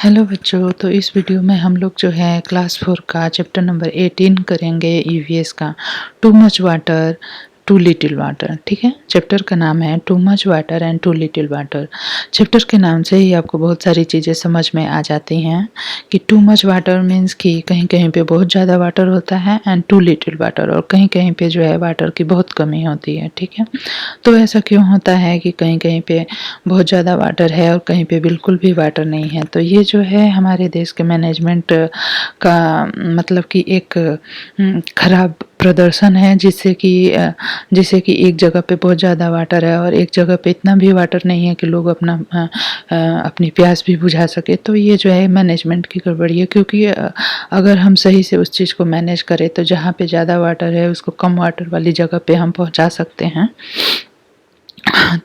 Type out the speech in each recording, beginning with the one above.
Hello बच्चों, तो इस वीडियो में हम लोग जो है क्लास 4 का चैप्टर नंबर 18 करेंगे ईवीएस का। Too much water too little water. ठीक है, चैप्टर का नाम है too much water and too little water. Chapter के नाम से ही आपको बहुत सारी चीज़ें समझ में आ जाती हैं कि टू मच वाटर मीन्स कि कहीं कहीं पे बहुत ज़्यादा वाटर होता है एंड टू लिटिल वाटर, और कहीं कहीं पे जो है वाटर की बहुत कमी होती है। ठीक है, तो ऐसा क्यों होता है कि कहीं कहीं पे बहुत ज़्यादा वाटर है और कहीं पे बिल्कुल भी वाटर नहीं है? तो ये जो है हमारे देश के मैनेजमेंट का मतलब कि एक खराब प्रदर्शन है, जिससे कि एक जगह पे बहुत ज़्यादा वाटर है और एक जगह पे इतना भी वाटर नहीं है कि लोग अपनी प्यास भी बुझा सके। तो ये जो है मैनेजमेंट की गड़बड़ी है, क्योंकि अगर हम सही से उस चीज़ को मैनेज करें तो जहाँ पे ज़्यादा वाटर है उसको कम वाटर वाली जगह पे हम पहुँचा सकते हैं।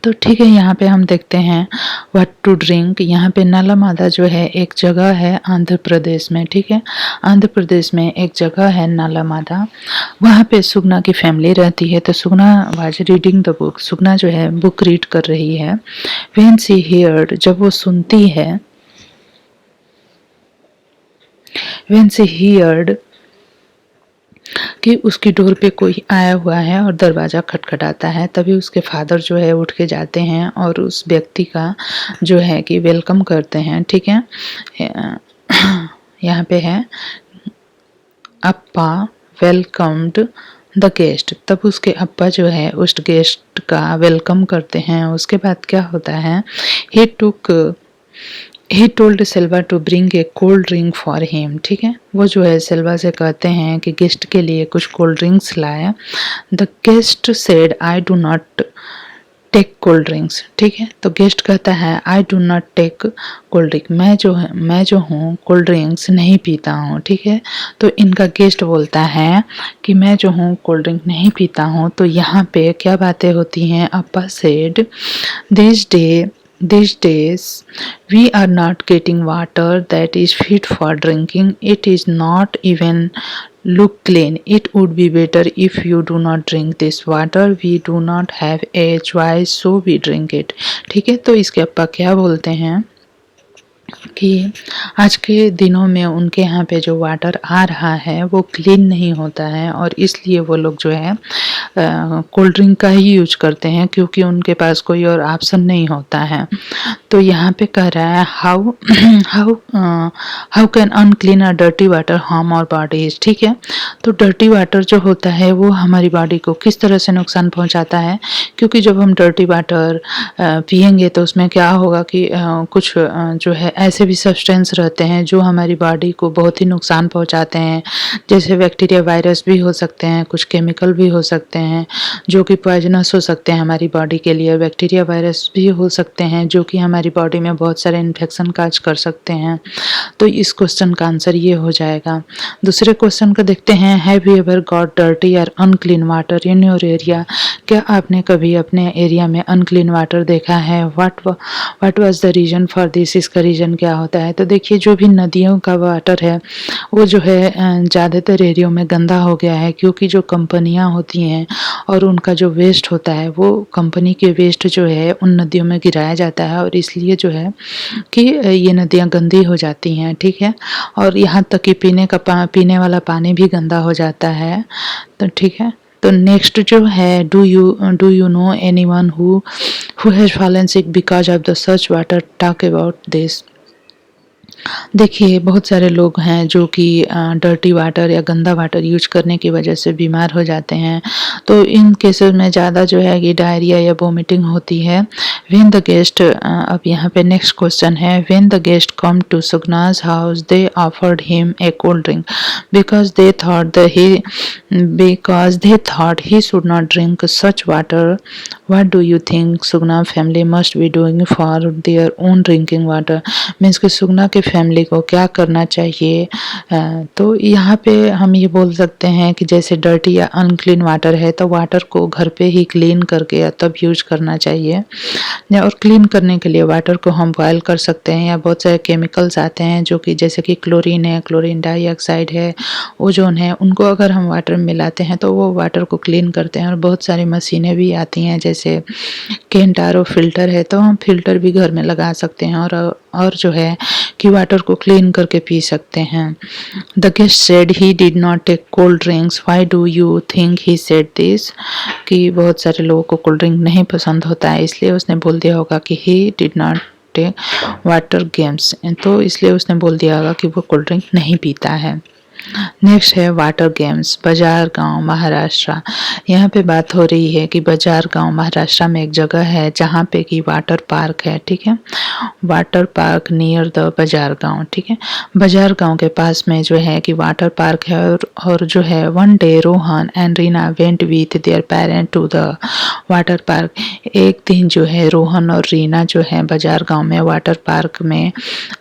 तो ठीक है, यहाँ पे हम देखते हैं व्हाट टू ड्रिंक। यहाँ पे नालामादा जो है एक जगह है आंध्र प्रदेश में। ठीक है, आंध्र प्रदेश में एक जगह है नालामादा, वहाँ पे सुगना की फैमिली रहती है। तो सुगना वाज रीडिंग द बुक, सुगना जो है बुक रीड कर रही है। व्हेन शी हियर्ड, जब वो सुनती है, व्हेन शी हियर्ड कि उसकी डोर पे कोई आया हुआ है और दरवाज़ा खटखटाता है, तभी उसके फादर जो है उठ के जाते हैं और उस व्यक्ति का जो है कि वेलकम करते हैं। ठीक है, यहाँ पे है अप्पा वेलकम्ड द गेस्ट। तब उसके अप्पा जो है उस गेस्ट का वेलकम करते हैं। उसके बाद क्या होता है, he told Selva to bring a cold drink for him. ठीक है, वो जो है सेल्वा से कहते हैं कि गेस्ट के लिए कुछ कोल्ड ड्रिंक्स लाए। The guest said I do not take cold drinks. ठीक है, तो गेस्ट कहता है I do not take cold drink, मैं जो हूँ कोल्ड ड्रिंक्स नहीं पीता हूँ। ठीक है, तो इनका गेस्ट बोलता है कि मैं जो हूँ कोल्ड ड्रिंक नहीं पीता हूँ। तो यहाँ पे क्या बातें होती हैं, अप्पा said these days we are not getting water that is fit for drinking. It is not even look clean. It would be better if you do not drink this water. We do not have a choice, so we drink it. ठीक है, तो इसके अप्पा क्या बोलते हैं कि आज के दिनों में उनके यहाँ पे जो वाटर आ रहा है वो क्लीन नहीं होता है, और इसलिए वो लोग जो है कोल्ड ड्रिंक का ही यूज करते हैं, क्योंकि उनके पास कोई और ऑप्शन नहीं होता है। तो यहाँ पे कह रहा है how how how can unclean और dirty water harm our bodies. ठीक है, तो डर्टी वाटर जो होता है वो हमारी बॉडी को किस तरह से नुकसान पहुँचाता है, क्योंकि जब हम डर्टी वाटर पियेंगे तो उसमें क्या होगा कि कुछ जो है ऐसे भी सब्सटेंस रहते हैं जो हमारी बॉडी को बहुत ही नुकसान पहुंचाते हैं, जैसे बैक्टीरिया वायरस भी हो सकते हैं, कुछ केमिकल भी हो सकते हैं जो कि पॉइजनस हो सकते हैं हमारी बॉडी के लिए। बैक्टीरिया वायरस भी हो सकते हैं जो कि हमारी बॉडी में बहुत सारे इन्फेक्शन काज कर सकते हैं। तो इस क्वेश्चन का आंसर ये हो जाएगा। दूसरे क्वेश्चन को देखते हैं, have you ever got dirty और unclean water in your area. क्या आपने कभी अपने एरिया में अनक्लीन वाटर देखा है? What was the reason for this, इसका रीज़न क्या होता है? तो देखिए, जो भी नदियों का वाटर है वो जो है ज़्यादातर एरियो में गंदा हो गया है, क्योंकि जो कंपनियां होती हैं और उनका जो वेस्ट होता है वो कंपनी के वेस्ट जो है उन नदियों में गिराया जाता है, और इसलिए जो है कि ये नदियां गंदी हो जाती हैं। ठीक है, और यहाँ तक कि पीने वाला पानी भी गंदा हो जाता है। तो ठीक है, तो नेक्स्ट जो है, do you know anyone who has fallen sick because of the such water, talk about this. देखिए, बहुत सारे लोग हैं जो कि डर्टी वाटर या गंदा वाटर यूज करने की वजह से बीमार हो जाते हैं। तो इन केसेस में ज़्यादा जो है कि डायरिया या वोमिटिंग होती है। व्हेन द गेस्ट, अब यहाँ पे नेक्स्ट क्वेश्चन है, when the guest come to Sugna's house they offered him a cold drink because they thought he should not drink such water. What do you think Sugna family must be doing for their own drinking water. Means कि सुगना के family को क्या करना चाहिए? तो यहाँ पे हम ये बोल सकते हैं कि जैसे डर्टी या अनक्लीन वाटर है तो वाटर को घर पे ही क्लीन करके या तब यूज करना चाहिए। और क्लीन करने के लिए वाटर को हम बॉयल कर सकते हैं, या बहुत सारे केमिकल्स आते हैं जो कि जैसे कि क्लोरीन है, क्लोरीन डाइऑक्साइड है, ओजोन है, उनको अगर हम वाटर में मिलाते हैं तो वो वाटर को क्लीन करते हैं। और बहुत सारी मशीनें भी आती हैं, जैसे केंटारो फिल्टर है तो हम फिल्टर भी घर में लगा सकते हैं, और और जो है कि वाटर को क्लीन करके पी सकते हैं। The guest said he did not take cold drinks, why do you think he said this, कि बहुत सारे लोगों को कोल्ड ड्रिंक नहीं पसंद होता है, इसलिए उसने बोल दिया होगा कि he did not take water games, तो इसलिए उसने बोल दिया होगा कि वो कोल्ड ड्रिंक नहीं पीता है। नेक्स्ट है वाटर गेम्स, बाजार गांव महाराष्ट्र। यहाँ पे बात हो रही है कि बाजार गांव महाराष्ट्र में एक जगह है जहाँ पे कि वाटर पार्क है, ठीक है, वाटर पार्क नियर द बाजार गांव, ठीक है, बाजार गांव के पास में जो है कि वाटर पार्क है। और जो है one day Rohan and Reena went with their parent to the water park. एक दिन जो है रोहन और रीना जो है बाजार गांव में वाटर पार्क में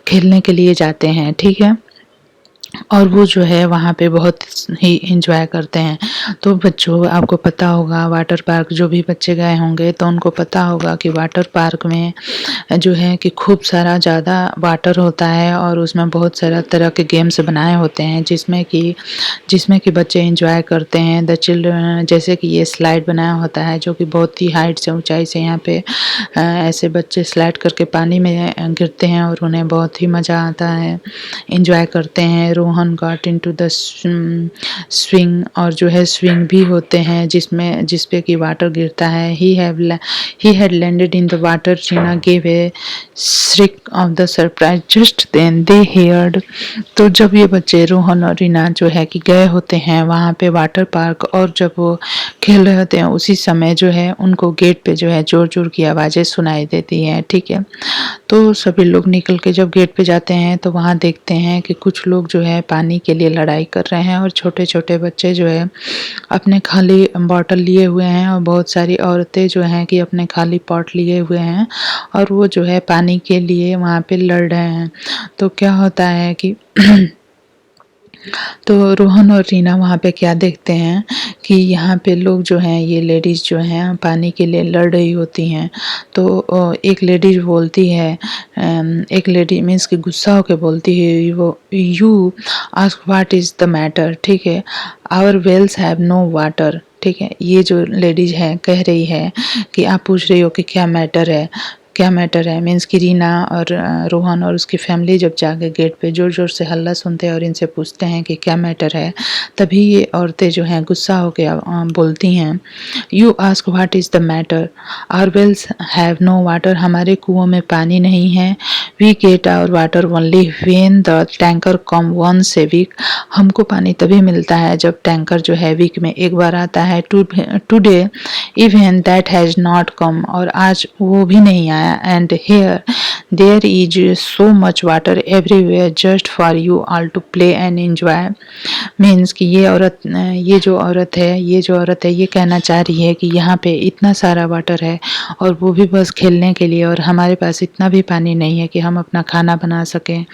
खेलने के लिए जाते हैं, ठीक है, और वो जो है वहाँ पे बहुत ही एंजॉय करते हैं। तो बच्चों, आपको पता होगा वाटर पार्क, जो भी बच्चे गए होंगे तो उनको पता होगा कि वाटर पार्क में जो है कि खूब सारा ज़्यादा वाटर होता है और उसमें बहुत सारा तरह के गेम्स बनाए होते हैं जिसमें कि बच्चे एंजॉय करते हैं। द चिल्ड्रन, जैसे कि ये स्लाइड बनाया होता है जो कि बहुत ही हाइट से, ऊंचाई से यहाँ पे ऐसे बच्चे स्लाइड करके पानी में गिरते हैं और उन्हें बहुत ही मज़ा आता है, एंजॉय करते हैं। Rohan got into the swing, और जो है स्विंग भी होते हैं जिसपे कि वाटर गिरता है। He had landed in the water, Reena gave a shriek of the surprise, just then they heard. तो जब ये बच्चे रोहन और रीना जो है कि गए होते हैं वहाँ पे वाटर पार्क, और जब वो खेल रहे होते हैं उसी समय जो है उनको गेट पे जो है जोर जोर की आवाज़ें सुनाई देती हैं, ठीक है। तो सभी लोग निकल के जब गेट पे जाते हैं तो वहाँ देखते हैं कि कुछ लोग जो है पानी के लिए लड़ाई कर रहे हैं और छोटे छोटे बच्चे जो है अपने खाली बॉटल लिए हुए हैं, और बहुत सारी औरतें जो हैं कि अपने खाली पॉट लिए हुए हैं और वो जो है पानी के लिए वहाँ पे लड़ रहे हैं। तो क्या होता है कि तो रोहन और रीना वहाँ पे क्या देखते हैं कि यहाँ पे लोग जो हैं, ये लेडीज़ जो हैं पानी के लिए लड़ रही होती हैं। तो एक लेडीज बोलती है, एक लेडी मीन्स कि गुस्सा होकर बोलती है, वो you ask what is the matter, ठीक है, our wells have no water, ठीक है। ये जो लेडीज है कह रही है कि आप पूछ रही हो कि क्या मैटर है, क्या मैटर है, मीन्स कि रीना और रोहन और उसकी फैमिली जब जाके गेट पे ज़ोर ज़ोर से हल्ला सुनते हैं और इनसे पूछते हैं कि क्या मैटर है, तभी ये औरतें जो हैं गुस्सा होकर बोलती हैं, you ask what is the matter, our wells have no water, हमारे कुओं में पानी नहीं है, we get our water only when the tanker come once a week, हमको पानी तभी मिलता है जब टैंकर जो है वीक में एक बार आता है। Today even that has not come, और आज वो भी नहीं आया। And here there is so much water everywhere just for you all to play and enjoy, means कि ये जो औरत है ये कहना चाह रही है कि यहाँ पे इतना सारा वाटर है और वो भी बस खेलने के लिए, और हमारे पास इतना भी पानी नहीं है कि हम अपना खाना बना सकें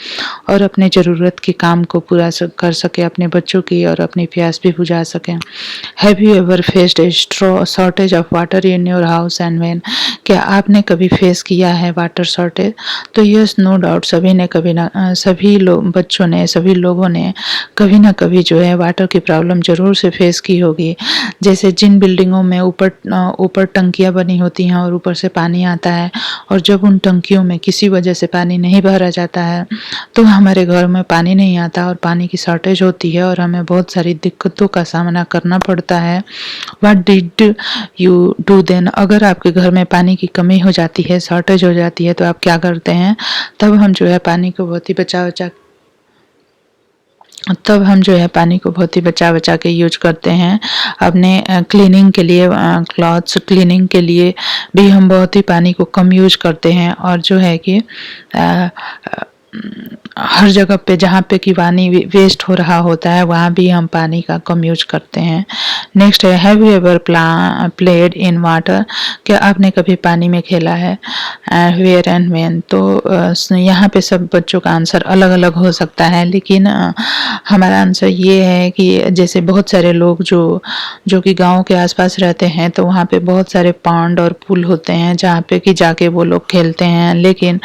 और अपने ज़रूरत के काम को पूरा कर सकें, अपने बच्चों की और अपनी प्यास भी बुझा सकें। Have you ever faced A shortage of water in your house and when, क्या आपने कभी फेस किया है वाटर शॉर्टेज? तो यस नो डाउट, सभी लोगों ने कभी ना कभी जो है वाटर की प्रॉब्लम जरूर से फेस की होगी। जैसे जिन बिल्डिंगों में ऊपर टंकियां बनी होती हैं और ऊपर से पानी आता है, और जब उन टंकियों में किसी वजह से पानी नहीं भरा जाता है तो हमारे घर में पानी नहीं आता और पानी की शॉर्टेज होती है और हमें बहुत सारी दिक्कतों का सामना करना पड़ता है। What did you do then, अगर आपके घर में पानी की कमी हो जाती है, शॉर्टेज हो जाती है, तो आप क्या करते हैं? तब हम जो है पानी को बहुत ही बचा के यूज करते हैं। अपने क्लीनिंग के लिए, क्लॉथ्स क्लीनिंग के लिए भी हम बहुत ही पानी को कम यूज करते हैं, और जो है कि हर जगह पे जहाँ पे कि पानी वेस्ट हो रहा होता है वहाँ भी हम पानी का कम यूज करते हैं। नेक्स्ट है, have you ever played in water, क्या आपने कभी पानी में खेला है? वेयर एंड व्हेन, तो यहाँ पे सब बच्चों का आंसर अलग अलग हो सकता है, लेकिन हमारा आंसर ये है कि जैसे बहुत सारे लोग जो कि गाँव के आसपास रहते हैं तो वहाँ पे बहुत सारे पॉन्ड और पुल होते हैं जहाँ पे कि जाके वो लोग खेलते हैं, लेकिन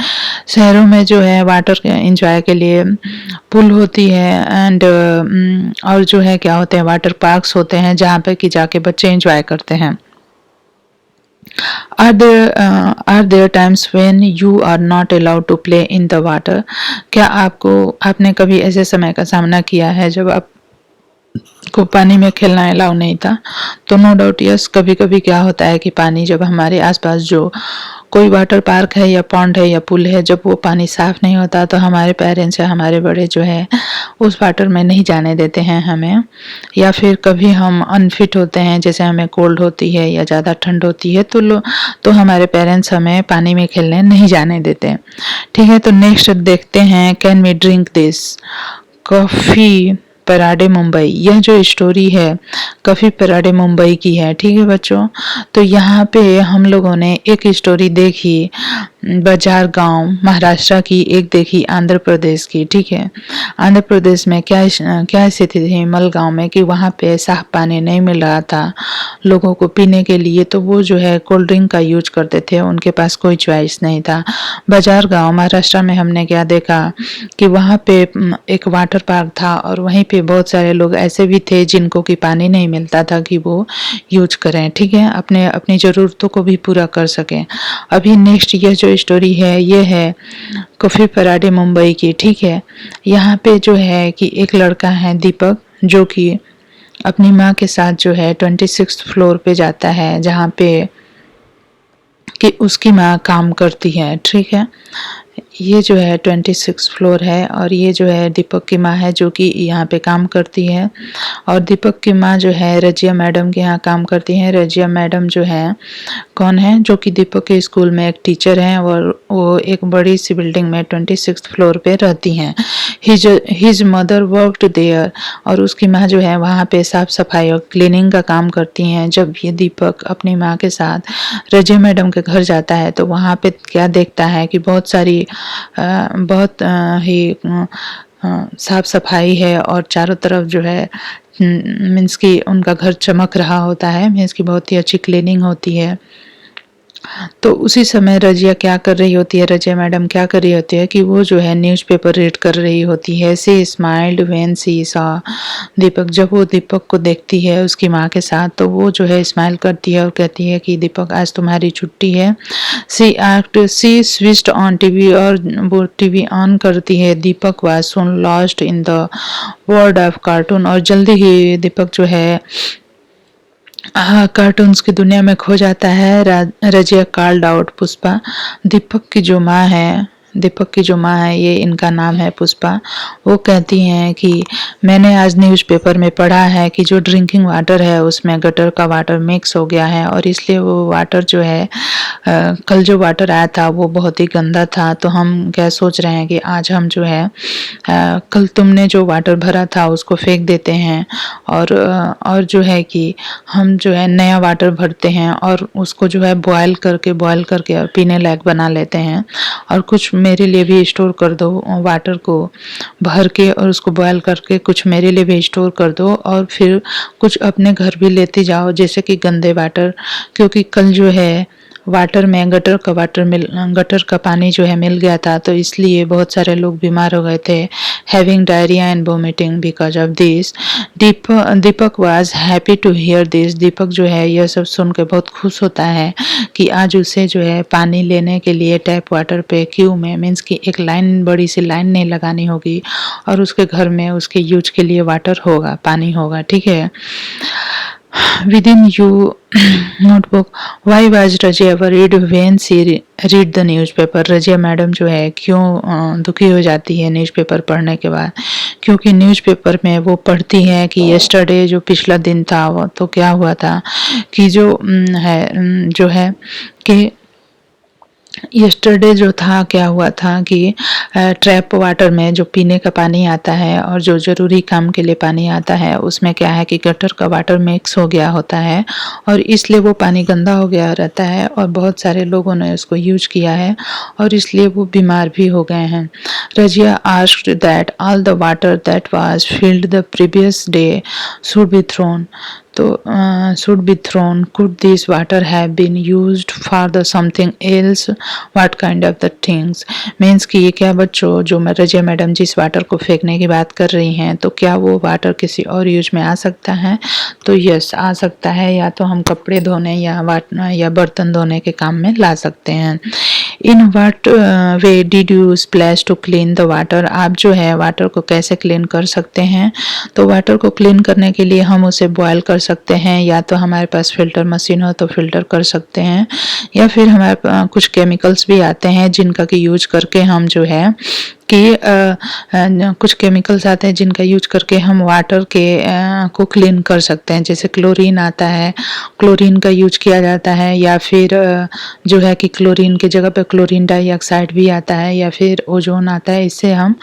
शहरों में जो है वाटर एंजॉय के लिए पुल होती है एंड और जो है क्या होते हैं वाटर पार्क्स होते हैं जहाँ पे कि जाके बच्चे एंजॉय करते हैं। Are there times when you are not allowed to play in the water? क्या आपने कभी ऐसे समय का सामना किया है जब आप को पानी में खेलना अलाउ नहीं था? तो नो डाउट यस, कभी कभी क्या होता है कि पानी जब हमारे आसपास जो कोई वाटर पार्क है या पॉन्ड है या पुल है, जब वो पानी साफ नहीं होता तो हमारे पेरेंट्स या हमारे बड़े जो है उस वाटर में नहीं जाने देते हैं हमें। या फिर कभी हम अनफिट होते हैं, जैसे हमें कोल्ड होती है या ज़्यादा ठंड होती है, तो हमारे पेरेंट्स हमें पानी में खेलने नहीं जाने देते। ठीक है, तो नेक्स्ट देखते हैं, can we drink this? Coffee पराडे मुंबई। यह जो स्टोरी है कॉफ़ी पराडे मुंबई की है। ठीक है बच्चों, तो यहाँ पे हम लोगों ने एक स्टोरी देखी बाजार गांव महाराष्ट्र की, एक देखी आंध्र प्रदेश की। ठीक है, आंध्र प्रदेश में क्या स्थिति थी मलगांव में कि वहाँ पे साफ पानी नहीं मिल रहा था लोगों को पीने के लिए, तो वो जो है कोल्ड ड्रिंक का यूज करते थे, उनके पास कोई चॉइस नहीं था। बाजार गांव महाराष्ट्र में हमने क्या देखा कि वहाँ पे एक वाटर पार्क था और वहीं पे बहुत सारे लोग ऐसे भी थे जिनको कि पानी नहीं मिलता था कि वो यूज करें। ठीक है, अपनी ज़रूरतों को भी पूरा कर सकें। अभी नेक्स्ट ये जो स्टोरी है ये है कॉफ़ी पराडे मुंबई की। ठीक है, यहाँ पे जो है कि एक लड़का है दीपक, जो कि अपनी माँ के साथ जो है 26th फ्लोर पे जाता है, जहाँ पे कि उसकी माँ काम करती है। ठीक है, ये जो है 26 फ्लोर है और ये जो है दीपक की माँ है जो कि यहाँ पे काम करती है। और दीपक की माँ जो है रजिया मैडम के यहाँ काम करती हैं। रजिया मैडम जो है कौन है, जो कि दीपक के स्कूल में एक टीचर हैं और वो एक बड़ी सी बिल्डिंग में 26th फ्लोर पे रहती हैं। हिज मदर वर्कड देयर, और उसकी माँ जो है वहाँ पे साफ सफाई और क्लीनिंग का काम करती हैं। जब ये दीपक अपनी माँ के साथ रजिया मैडम के घर जाता है तो वहाँ पे क्या देखता है कि बहुत ही साफ सफाई है और चारों तरफ जो है मीन्स कि उनका घर चमक रहा होता है, मीन्स कि बहुत ही अच्छी क्लीनिंग होती है। तो उसी समय रजिया क्या कर रही होती है, रजिया मैडम क्या कर रही होती है कि वो जो है न्यूज़पेपर रीड कर रही होती है। सी स्माइल्ड व्हेन सी सॉ दीपक। जब वो दीपक को देखती है उसकी माँ के साथ तो वो जो है स्माइल करती है और कहती है कि दीपक आज तुम्हारी छुट्टी है। सी स्विच्ड ऑन टीवी, और वो टीवी ऑन करती है। Deepak was soon lost in the world of cartoon, और जल्दी ही दीपक जो है कार्टून्स की दुनिया में खो जाता है। Razia called out Pushpa. दीपक की जो माँ है ये इनका नाम है पुष्पा। वो कहती हैं कि मैंने आज न्यूज़पेपर में पढ़ा है कि जो ड्रिंकिंग वाटर है उसमें गटर का वाटर मिक्स हो गया है और इसलिए वो वाटर जो है कल जो वाटर आया था वो बहुत ही गंदा था। तो हम क्या सोच रहे हैं कि आज हम जो है कल तुमने जो वाटर भरा था उसको फेंक देते हैं और जो है कि हम जो है नया वाटर भरते हैं और उसको जो है बॉयल करके और पीने लायक बना लेते हैं। और कुछ मेरे लिए भी स्टोर कर दो, वाटर को भर के और उसको बॉयल करके कुछ मेरे लिए भी स्टोर कर दो और फिर कुछ अपने घर भी लेते जाओ, जैसे कि गंदे वाटर, क्योंकि कल जो है वाटर में गटर का पानी जो है मिल गया था, तो इसलिए बहुत सारे लोग बीमार हो गए थे, having diarrhoea and vomiting because of this. Deepak was happy to hear this. Deepak जो है यह सब सुन के बहुत खुश होता है कि आज उसे जो है पानी लेने के लिए टैप वाटर पे क्यू में, मीन्स कि एक लाइन, बड़ी सी लाइन नहीं लगानी होगी और उसके घर में उसके यूज के लिए वाटर होगा, पानी होगा। ठीक है, within you notebook, why was Rajia worried when she read the newspaper? Razia madam जो है क्यों दुखी हो जाती है न्यूज़पेपर पढ़ने के बाद? क्योंकि न्यूज़पेपर में वो पढ़ती है कि यस्टरडे जो पिछला दिन था वो तो क्या हुआ था कि जो है कि यस्टरडे जो था क्या हुआ था कि ट्रैप वाटर में जो पीने का पानी आता है और जो ज़रूरी काम के लिए पानी आता है उसमें क्या है कि गटर का वाटर मिक्स हो गया होता है और इसलिए वो पानी गंदा हो गया रहता है और बहुत सारे लोगों ने उसको यूज किया है और इसलिए वो बीमार भी हो गए हैं। Razia asked that all the water that was filled the previous day should be thrown. तो should be thrown. Could this water have been used for the something else? What kind of the things? Means कि ये क्या बच्चों, जो Razia madam जिस water को फेंकने की बात कर रही हैं, तो क्या वो वाटर किसी और यूज में आ सकता है? तो यस, आ सकता है। या तो हम कपड़े धोने या बर्तन धोने के काम में ला सकते हैं। In what way did you splash to clean the water? आप जो है वाटर को कैसे क्लीन कर सकते हैं? तो वाटर को क्लीन करने के लिए हम उसे बॉयल कर सकते हैं, या तो हमारे पास फिल्टर मशीन हो तो फिल्टर कर सकते हैं, या फिर हमारे कुछ केमिकल्स भी आते हैं जिनका कि यूज करके हम जो है कि कुछ केमिकल्स आते हैं जिनका यूज करके हम वाटर को क्लीन कर सकते हैं। जैसे क्लोरीन आता है, क्लोरीन का यूज किया जाता है, या फिर जो है कि क्लोरीन की जगह पे क्लोरीन डाइऑक्साइड भी आता है, या फिर ओजोन आता है। इससे हम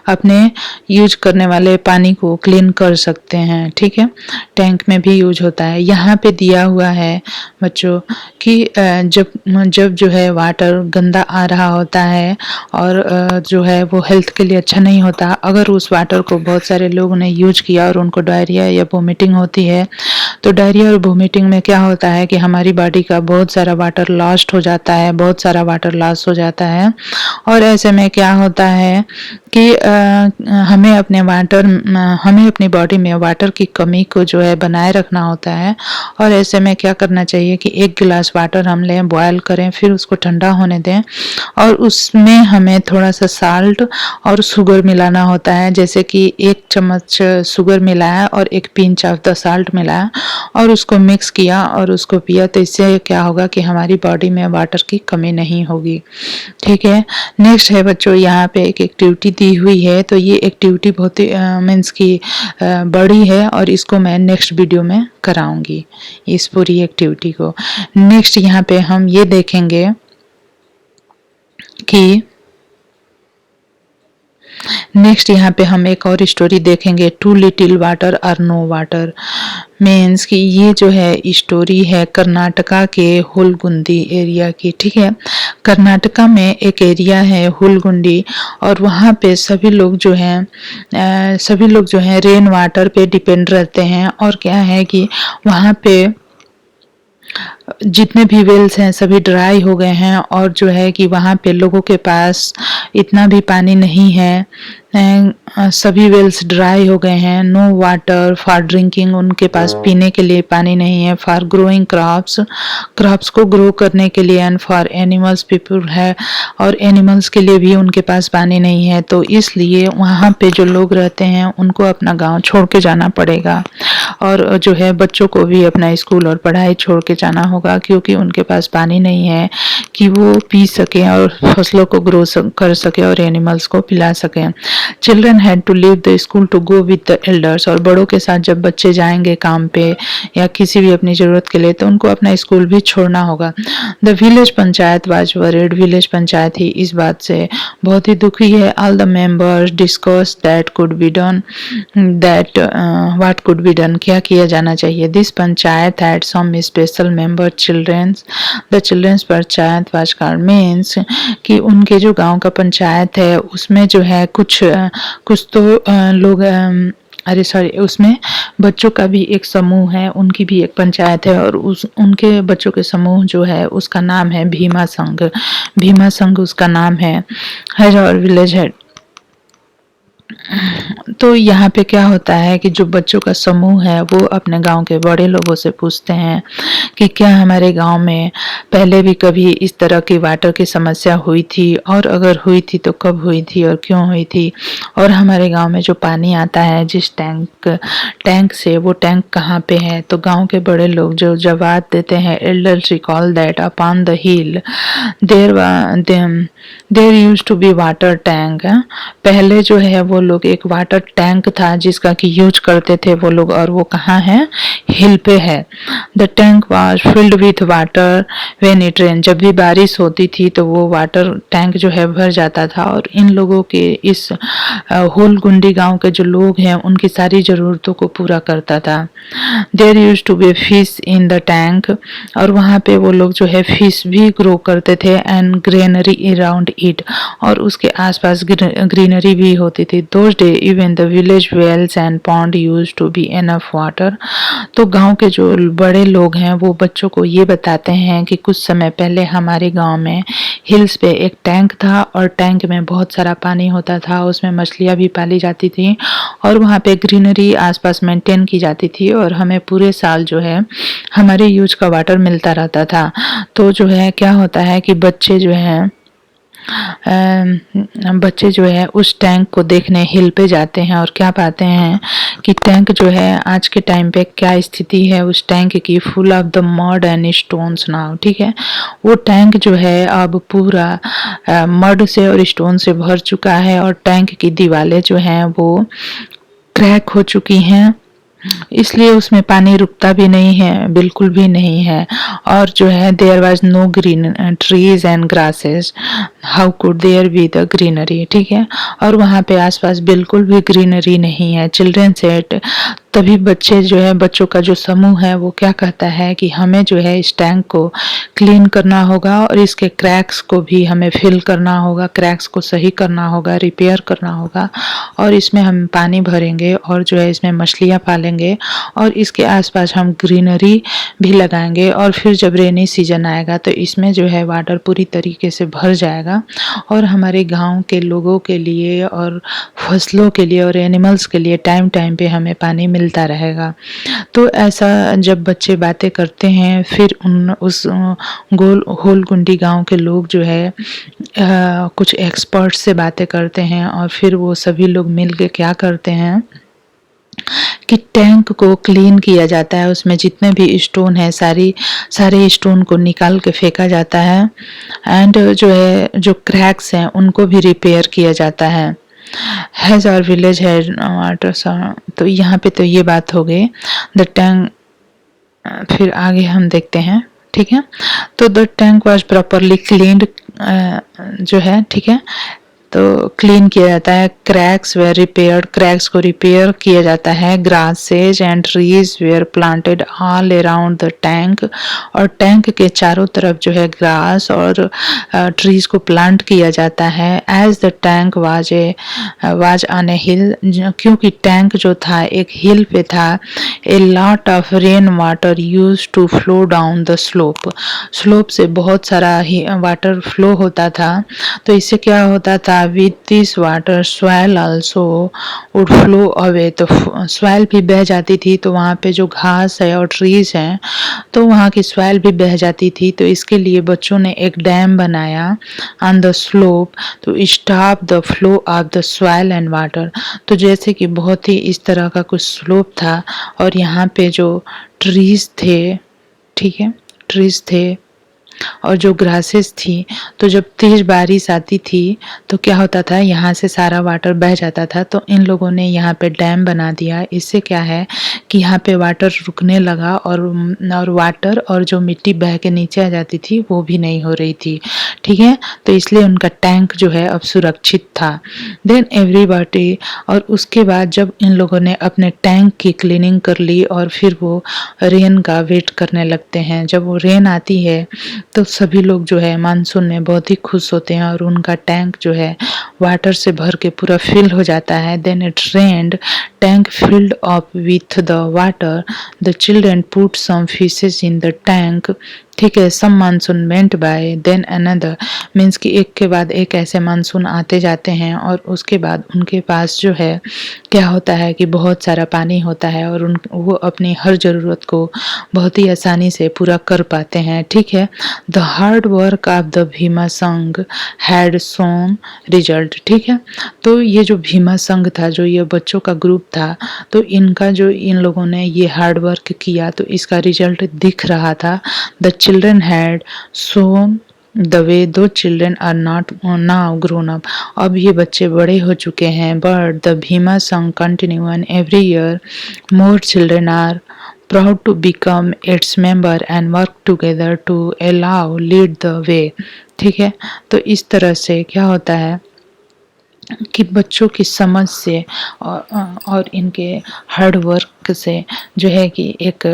अपने यूज करने वाले पानी को क्लीन कर सकते हैं। ठीक है, टैंक में भी यूज होता है। यहाँ पे दिया हुआ है बच्चों कि जब जो है वाटर गंदा आ रहा होता है और जो है वो हेल्थ के लिए अच्छा नहीं होता, अगर उस वाटर को बहुत सारे लोगों ने यूज किया और उनको डायरिया या वोमिटिंग होती है, तो डायरिया और वोमिटिंग में क्या होता है कि हमारी बॉडी का बहुत सारा वाटर लॉस्ट हो जाता है, बहुत सारा वाटर लॉस हो जाता है। और ऐसे में क्या होता है कि हमें अपनी बॉडी में वाटर की कमी को जो है बनाए रखना होता है। और ऐसे में क्या करना चाहिए कि 1 गिलास वाटर हम लें, बॉयल करें, फिर उसको ठंडा होने दें, और उसमें हमें थोड़ा सा साल्ट और शुगर मिलाना होता है। जैसे कि 1 चम्मच शुगर मिलाया और 1 पिंच ऑफ द साल्ट मिलाया और उसको मिक्स किया और उसको पिया, तो इससे क्या होगा कि हमारी बॉडी में वाटर की कमी नहीं होगी। ठीक है, नेक्स्ट है बच्चों, यहाँ पे एक एक्टिविटी दी हुई है। तो ये एक्टिविटी बहुत ही मीन्स की बड़ी है और इसको मैं नेक्स्ट वीडियो में कराऊंगी, इस पूरी एक्टिविटी को। नेक्स्ट यहाँ पे हम ये देखेंगे कि नेक्स्ट यहाँ पे हम एक और स्टोरी देखेंगे, टू लिटिल वाटर और नो वाटर। मीन्स कि ये जो है स्टोरी है कर्नाटका के हुलगुंदी एरिया की। ठीक है, कर्नाटका में एक एरिया है हुलगुंडी, और वहाँ पे सभी लोग जो हैं रेन वाटर पे डिपेंड रहते हैं। और क्या है कि वहाँ पे जितने भी वेल्स हैं सभी ड्राई हो गए हैं, और जो है कि वहाँ पे लोगों के पास इतना भी पानी नहीं है, सभी वेल्स ड्राई हो गए हैं। नो वाटर फॉर ड्रिंकिंग, उनके पास पीने के लिए पानी नहीं है। फॉर ग्रोइंग क्रॉप्स को ग्रो करने के लिए, एंड फॉर एनिमल्स पीपल है, और एनिमल्स के लिए भी उनके पास पानी नहीं है। तो इसलिए वहाँ पे जो लोग रहते हैं उनको अपना गांव छोड़ के जाना पड़ेगा, और जो है बच्चों को भी अपना स्कूल और पढ़ाई छोड़ के जाना होगा, क्योंकि उनके पास पानी नहीं है कि वो पी सकें और फसलों को ग्रो कर सके और एनिमल्स को पिला सकें। Children had to leave the school to go with the elders, और बड़ों के साथ जब बच्चे जाएंगे काम पे या किसी भी अपनी जरूरत के लिए, तो उनको अपना स्कूल भी छोड़ना होगा। The village panchayat was worried, village panchayat ही इस बात से बहुत ही दुखी है। All the members discuss that could be done, what could be done, क्या किया जाना चाहिए। This panchayat had some special member childrens, the childrens panchayat was called, means कि उनके जो गांव का पंचायत है उसमें जो है कुछ तो लोग उसमें बच्चों का भी एक समूह है, उनकी भी एक पंचायत है, और उनके बच्चों के समूह जो है उसका नाम है भीमा संघ उसका नाम है। हर और विलेज हेड, तो यहाँ पे क्या होता है कि जो बच्चों का समूह है वो अपने गांव के बड़े लोगों से पूछते हैं कि क्या हमारे गांव में पहले भी कभी इस तरह की वाटर की समस्या हुई थी, और अगर हुई थी तो कब हुई थी और क्यों हुई थी, और हमारे गांव में जो पानी आता है जिस टैंक से, वो टैंक कहाँ पे है। तो गांव के बड़े लोग जो जवाब देते हैं, elders recall that upon the hill there used to be water tank. पहले जो है वो लोग एक वाटर टैंक था जिसका कि यूज करते थे वो लोग, और वो कहाँ है, हिल पे है। The tank was filled with water when it rain, जब भी बारिश होती थी तो वो वाटर टैंक जो है भर जाता था, और इन लोगों के इस हुलगुंडी गांव के जो लोग हैं उनकी सारी जरूरतों को पूरा करता था। There use to be fish in the tank, और वहाँ पे वो लोग जो है फिश भी ग्रो करते थे, एंड ग्रीनरी अराउंड इट, और उसके आसपास ग्रीनरी भी होती थी। those days even the village wells and pond used to be enough water। तो गांव के जो बड़े लोग हैं वो बच्चों को ये बताते हैं कि कुछ समय पहले हमारे गांव में हिल्स पे एक टैंक था और टैंक में बहुत सारा पानी होता था, उसमें मछलियाँ भी पाली जाती थी और वहाँ पे ग्रीनरी आसपास मेंटेन की जाती थी और हमें पूरे साल जो है हमारे यूज का वाटर मिलता रहता था। तो जो है क्या होता है कि बच्चे जो है उस टैंक को देखने हिल पे जाते हैं और क्या पाते हैं कि टैंक जो है आज के टाइम पे क्या स्थिति है उस टैंक की, full of the mud and stones now. ठीक है, वो टैंक जो है अब पूरा मड से और स्टोन से भर चुका है और टैंक की दीवारें जो हैं वो क्रैक हो चुकी हैं, इसलिए उसमें पानी रुकता भी नहीं है, बिल्कुल भी नहीं है। और जो है there was no green trees and grasses, how could there be the greenery. ठीक है, और वहाँ पे आसपास बिल्कुल भी ग्रीनरी नहीं है। चिल्ड्रन सेट, तभी बच्चे जो है बच्चों का जो समूह है वो क्या कहता है कि हमें जो है इस टैंक को क्लीन करना होगा और इसके क्रैक्स को भी हमें फिल करना होगा, क्रैक्स को सही करना होगा, रिपेयर करना होगा और इसमें हम पानी भरेंगे और जो है इसमें मछलियाँ पालेंगे और इसके आसपास हम ग्रीनरी भी लगाएंगे और फिर जब रेनी सीजन आएगा तो इसमें जो है वाटर पूरी तरीके से भर जाएगा और हमारे गांव के लोगों के लिए और फसलों के लिए और एनिमल्स के लिए टाइम टाइम पे हमें पानी मिलता रहेगा। तो ऐसा जब बच्चे बातें करते हैं फिर उस होलकुंडी गांव के लोग जो है कुछ एक्सपर्ट से बातें करते हैं और फिर वो सभी लोग मिल के क्या करते हैं कि टैंक को क्लीन किया जाता है, उसमें जितने भी स्टोन है सारे स्टोन को निकाल के फेंका जाता है एंड जो है जो क्रैक्स हैं उनको भी रिपेयर किया जाता है। Has our village had water, तो यहाँ पे तो ये बात हो गई। द टैंक, फिर आगे हम देखते हैं। ठीक है, तो the tank was properly cleaned जो है, ठीक है, तो क्लीन किया जाता है। क्रैक्स वेयर रिपेयर्ड, क्रैक्स को रिपेयर किया जाता है। Grasses and trees where planted all around the tank, और टैंक के चारों तरफ जो है ग्रास और ट्रीज को प्लांट किया जाता है। As the tank was on a hill, क्योंकि टैंक जो था एक हिल पे था। A lot of rain water use to flow down the slope, slope से बहुत सारा वाटर फ्लो होता था। तो इससे क्या होता था, with this water soil also would flow away, तो soil भी बह जाती थी, तो वहाँ पे जो घास है और ट्रीज हैं तो वहाँ की soil भी बह जाती थी। तो इसके लिए बच्चों ने एक डैम बनाया on the slope to stop the flow of the soil and water। तो जैसे कि बहुत ही इस तरह का कुछ स्लोप था और यहाँ पे जो ट्रीज थे, ठीक है, ट्रीज थे और जो ग्रासेस थी, तो जब तेज बारिश आती थी तो क्या होता था, यहाँ से सारा वाटर बह जाता था। तो इन लोगों ने यहाँ पे डैम बना दिया। इससे क्या है कि यहाँ पे वाटर रुकने लगा और वाटर और जो मिट्टी बह के नीचे आ जाती थी वो भी नहीं हो रही थी। ठीक है, तो इसलिए उनका टैंक जो है अब सुरक्षित था। देन एवरीबॉडी, और उसके बाद जब इन लोगों ने अपने टैंक की क्लीनिंग कर ली और फिर वो रेन का वेट करने लगते हैं। जब वो रेन आती है तो सभी लोग जो है मानसून में बहुत ही खुश होते हैं और उनका टैंक जो है वाटर से भर के पूरा फिल हो जाता है। Then it rained, tank filled up with the water, the children put some fishes in the tank. ठीक है, some monsoon meant by then another, means कि एक के बाद एक ऐसे मानसून आते जाते हैं और उसके बाद उनके पास जो है क्या होता है कि बहुत सारा पानी होता है और वो अपनी हर ज़रूरत को बहुत ही आसानी से पूरा कर पाते हैं। ठीक है, the hard work of the Bhima संघ हैड शोन रिजल्ट। ठीक है, तो ये जो भीमा संघ था, जो ये बच्चों का ग्रुप था, तो इनका जो इन लोगों ने ये हार्ड वर्क किया तो इसका रिजल्ट दिख रहा था। The children had shown the way those children are not now grown up, अब ये बच्चे बड़े हो चुके हैं। but the Bhima Sangh continue and every year more children are proud to become its member and work together to allow lead the way। ठीक है, तो इस तरह से क्या होता है कि बच्चों की समझ से और इनके हार्ड वर्क से जो है कि एक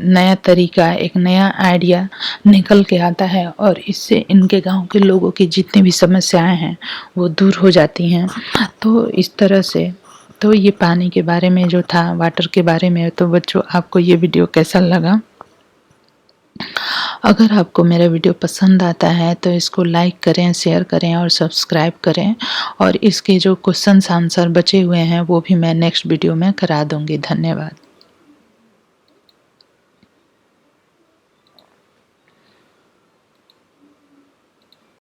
नया तरीका, एक नया आइडिया निकल के आता है और इससे इनके गांव के लोगों की जितनी भी समस्याएं हैं वो दूर हो जाती हैं। तो इस तरह से तो ये पानी के बारे में जो था, वाटर के बारे में। तो बच्चों, आपको ये वीडियो कैसा लगा? अगर आपको मेरा वीडियो पसंद आता है तो इसको लाइक करें, शेयर करें और सब्सक्राइब करें। और इसके जो क्वेश्चंस आंसर बचे हुए हैं वो भी मैं नेक्स्ट वीडियो में करा दूंगी। धन्यवाद।